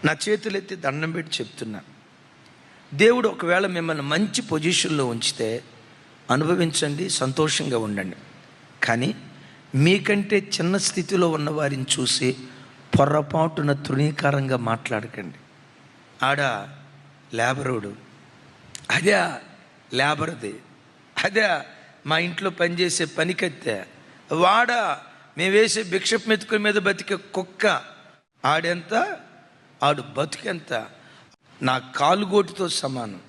నా చేతులెత్తి దండం పెట్టి చెప్తున్నా, దేవుడు ఒకవేళ మిమ్మల్ని మంచి పొజిషన్లో ఉంచితే అనుభవించండి, సంతోషంగా ఉండండి. కానీ మీకంటే చిన్న స్థితిలో ఉన్న వారిని చూసి పొరపాటున తృణీకారంగా మాట్లాడకండి. ఆడ లేబరుడు, అదే లేబర్ది, అదే మా ఇంట్లో పనిచేసే పనికత్తె, వాడా మేము వేసే భిక్షపు మెతుకుల మీద బతికే కుక్క, ఆడెంత ఆడు బతుకెంత, నా కాలుగోటితో సమానం.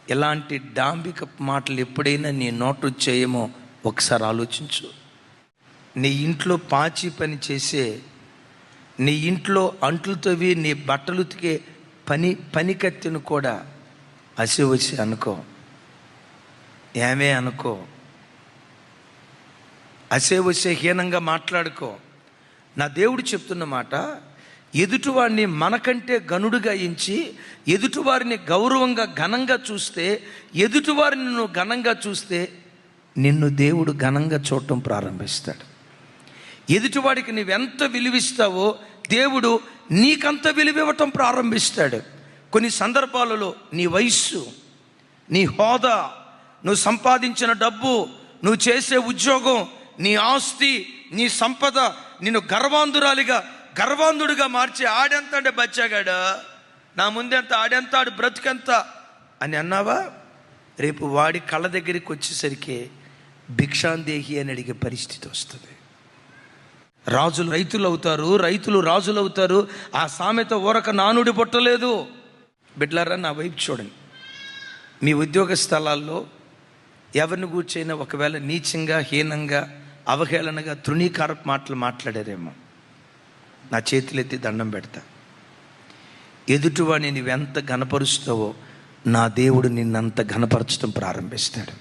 ఇలాంటి డాంబిక మాటలు ఎప్పుడైనా నీ నోటు వచ్చేయేమో ఒకసారి ఆలోచించు. నీ ఇంట్లో పాచి పని చేసే, నీ ఇంట్లో అంట్లుతోవి నీ బట్టలు ఉతికే పనికత్తెను కూడా అసివసి అనుకో, ఏమే అనుకో, అసేవసే హీనంగా మాట్లాడుకో. నా దేవుడు చెప్తున్న మాట, ఎదుటివాడిని మనకంటే గనుడుగా ఎంచి ఎదుటివారిని గౌరవంగా ఘనంగా చూస్తే, ఎదుటివారిని నువ్వు ఘనంగా చూస్తే నిన్ను దేవుడు ఘనంగా చూడటం ప్రారంభిస్తాడు. ఎదుటివాడికి నువ్వెంత విలువిస్తావో దేవుడు నీకంత విలువివ్వటం ప్రారంభిస్తాడు. కొన్ని సందర్భాలలో నీ వయస్సు, నీ హోదా, నువ్వు సంపాదించిన డబ్బు, నువ్వు చేసే ఉద్యోగం, నీ ఆస్తి, నీ సంపద నిన్ను గర్వాంధుడిగా మార్చి ఆడెంత అంటే బచ్చాగాడా, నా ముందెంత, ఆడెంత, ఆడు బ్రతుకెంత అని అన్నావా, రేపు వాడి కళ్ళ దగ్గరికి వచ్చేసరికి భిక్షాందేహి అని అడిగే పరిస్థితి వస్తుంది. రాజులు రైతులు అవుతారు, రైతులు రాజులు అవుతారు. ఆ సామెత ఊరక నానుడి పుట్టలేదు. బిడ్లారా, నా వైపు చూడండి. మీ ఉద్యోగ స్థలాల్లో ఎవరిని కూర్చైనా ఒకవేళ నీచంగా, హీనంగా, అవహేళనగా, తృణీకారపు మాటలు మాట్లాడారేమో, నా చేతులెత్తి దండం పెడతా. ఎదుటివాడిని నువ్వెంత ఘనపరుస్తావో నా దేవుడు నిన్నంత ఘనపరచడం ప్రారంభిస్తాడు.